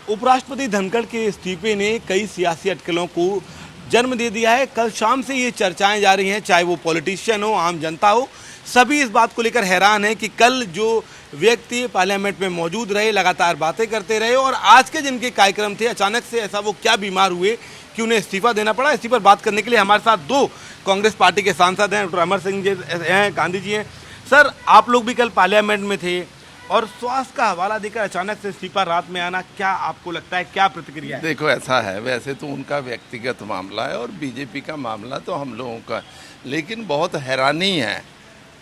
उपराष्ट्रपति धनखड़ के इस्तीफे ने कई सियासी अटकलों को जन्म दे दिया है। कल शाम से ये चर्चाएं जारी हैं, चाहे वो पॉलिटिशियन हो, आम जनता हो, सभी इस बात को लेकर हैरान है कि कल जो व्यक्ति पार्लियामेंट में मौजूद रहे, लगातार बातें करते रहे और आज के जिनके कार्यक्रम थे, अचानक से ऐसा वो क्या बीमार हुए कि उन्हें इस्तीफा देना पड़ा। इसी पर बात करने के लिए हमारे साथ दो कांग्रेस पार्टी के सांसद हैं, डॉक्टर अमर सिंह जी हैं, गांधी जी हैं। सर, आप लोग भी कल पार्लियामेंट में थे और स्वास्थ्य का हवाला देकर अचानक से इस्तीफा रात में आना, क्या आपको लगता है, क्या प्रतिक्रिया है? देखो, ऐसा है, वैसे तो उनका व्यक्तिगत मामला है और बीजेपी का मामला तो हम लोगों का, लेकिन बहुत हैरानी है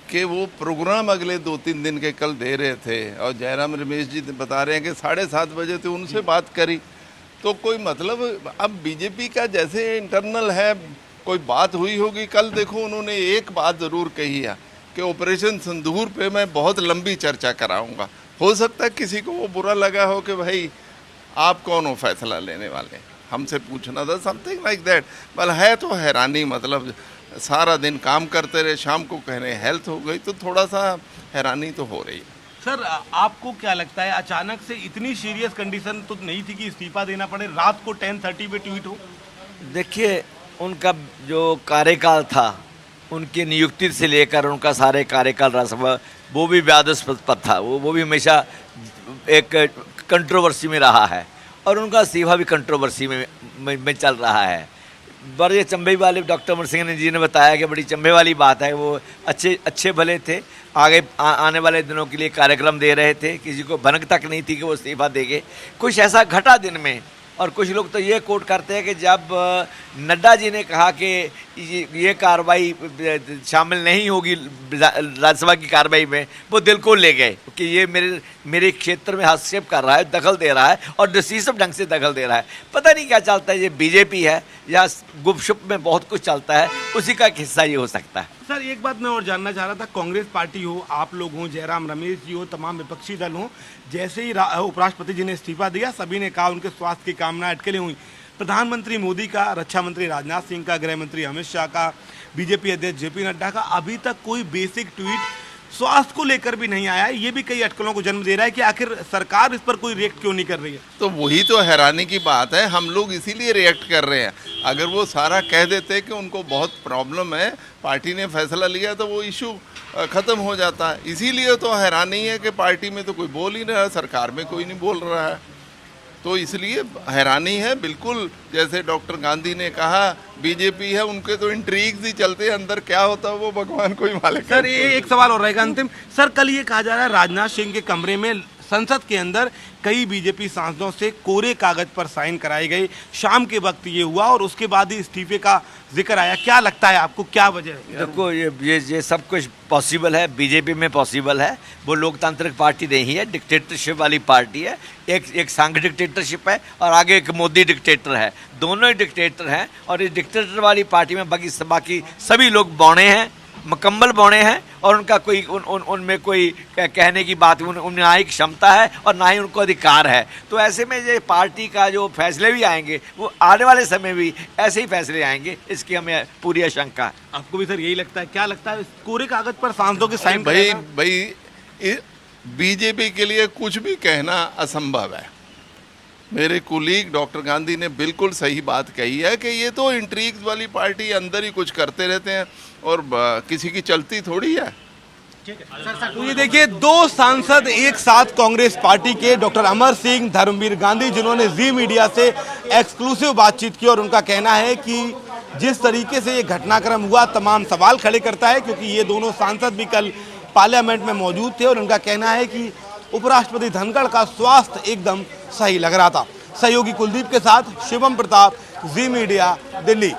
कि वो प्रोग्राम अगले 2-3 दिन के कल दे रहे थे और जयराम रमेश जी बता रहे हैं कि 7:30 बजे तो उनसे बात करी, तो कोई मतलब अब बीजेपी का जैसे इंटरनल है, कोई बात हुई होगी। कल देखो उन्होंने एक बात ज़रूर कही है कि ऑपरेशन सिंदूर पे मैं बहुत लंबी चर्चा कराऊंगा। हो सकता है किसी को वो बुरा लगा हो कि भाई आप कौन हो फैसला लेने वाले, हमसे पूछना था, समथिंग लाइक दैट। बल है तो हैरानी, मतलब सारा दिन काम करते रहे, शाम को कह रहे हेल्थ हो गई, तो थोड़ा सा हैरानी तो हो रही है। सर, आपको क्या लगता है, अचानक से इतनी सीरियस कंडीशन तो नहीं थी कि इस्तीफा देना पड़े? रात को 10:30 पे ट्वीट हो। देखिए, उनका जो कार्यकाल था, उनकी नियुक्ति से लेकर उनका सारे कार्यकाल राज्यसभा, वो भी विवादास्पद था, वो भी हमेशा एक कंट्रोवर्सी में रहा है और उनका इस्तीफा भी कंट्रोवर्सी में चल रहा है। बड़े चंबे वाले डॉक्टर अमर सिंह जी ने बताया कि बड़ी चंबे वाली बात है, वो अच्छे भले थे, आगे आने वाले दिनों के लिए कार्यक्रम दे रहे थे, किसी को भनक तक नहीं थी कि वो इस्तीफा देंगे। कुछ ऐसा घटा दिन में, और कुछ लोग तो ये कोट करते हैं कि जब नड्डा जी ने कहा कि ये कार्रवाई शामिल नहीं होगी राज्यसभा की कार्रवाई में, वो दिल को ले गए कि ये मेरे क्षेत्र में हस्तक्षेप कर रहा है, दखल दे रहा है और डिसीसिव ढंग से दखल दे रहा है। पता नहीं क्या चलता है, ये बीजेपी है या गुपशुप में बहुत कुछ चलता है, उसी का एक हिस्सा ये हो सकता है। सर, एक बात मैं और जानना चाह रहा था, कांग्रेस पार्टी हो, आप लोग हों, जयराम रमेश जी हो, तमाम विपक्षी दल हों, जैसे ही उपराष्ट्रपति जी ने इस्तीफा दिया, सभी ने कहा उनके स्वास्थ्य की कामना अटकलें हुई। प्रधानमंत्री मोदी का, रक्षा मंत्री राजनाथ सिंह का, गृह मंत्री अमित शाह का, बीजेपी अध्यक्ष जेपी नड्डा का अभी तक कोई बेसिक ट्वीट स्वास्थ्य को लेकर भी नहीं आया है। ये भी कई अटकलों को जन्म दे रहा है कि आखिर सरकार इस पर कोई रिएक्ट क्यों नहीं कर रही है। तो वही तो हैरानी की बात है, हम लोग इसीलिए रिएक्ट कर रहे हैं। अगर वो सारा कह देते कि उनको बहुत प्रॉब्लम है, पार्टी ने फैसला लिया, तो वो इशू ख़त्म हो जाता है। इसीलिए तो हैरानी है कि पार्टी में तो कोई बोल ही नहीं रहा, सरकार में कोई नहीं बोल रहा है, तो इसलिए हैरानी है। बिल्कुल जैसे डॉक्टर गांधी ने कहा, बीजेपी है, उनके तो इंट्रीग्स ही चलते हैं, अंदर क्या होता है वो भगवान को ही मालूम। सर, ये एक सवाल और रहेगा अंतिम। सर, कल ये कहा जा रहा है राजनाथ सिंह के कमरे में संसद के अंदर कई बीजेपी सांसदों से कोरे कागज पर साइन कराए गए, शाम के वक्त ये हुआ और उसके बाद ही इस्तीफे का जिक्र आया। क्या लगता है आपको, क्या वजह है? देखो, ये सब कुछ पॉसिबल है, बीजेपी में पॉसिबल है। वो लोकतांत्रिक पार्टी नहीं है, डिक्टेटरशिप वाली पार्टी है। एक संघ डिक्टेटरशिप है और आगे एक मोदी डिक्टेटर है, दोनों ही डिक्टेटर हैं। और इस डिक्टेटर वाली पार्टी में बाकी सभी लोग बौने हैं, मुकम्मल बौने हैं और उनका कोई उनमें कोई कहने की बात, उनमें ना ही क्षमता है और ना ही उनको अधिकार है। तो ऐसे में ये पार्टी का जो फैसले भी आएंगे, वो आने वाले समय भी ऐसे ही फैसले आएंगे, इसकी हमें पूरी आशंका है। आपको भी सर यही लगता है? क्या लगता है, कोरे कागज पर सांसदों के साइन? भाई बीजेपी के लिए कुछ भी कहना असंभव है। मेरे कुलीग डॉक्टर गांधी ने बिल्कुल सही बात कही है कि ये तो इंट्रीग्स वाली पार्टी, अंदर ही कुछ करते रहते हैं और किसी की चलती थोड़ी है। तो ये देखिए, दो सांसद एक साथ कांग्रेस पार्टी के, डॉक्टर अमर सिंह, धर्मवीर गांधी, जिन्होंने जी मीडिया से एक्सक्लूसिव बातचीत की और उनका कहना है कि जिस तरीके से ये घटनाक्रम हुआ तमाम सवाल खड़े करता है, क्योंकि ये दोनों सांसद भी कल पार्लियामेंट में मौजूद थे और उनका कहना है कि उपराष्ट्रपति धनखड़ का स्वास्थ्य एकदम सही लग रहा था। सहयोगी कुलदीप के साथ शिवम प्रताप, जी मीडिया, दिल्ली।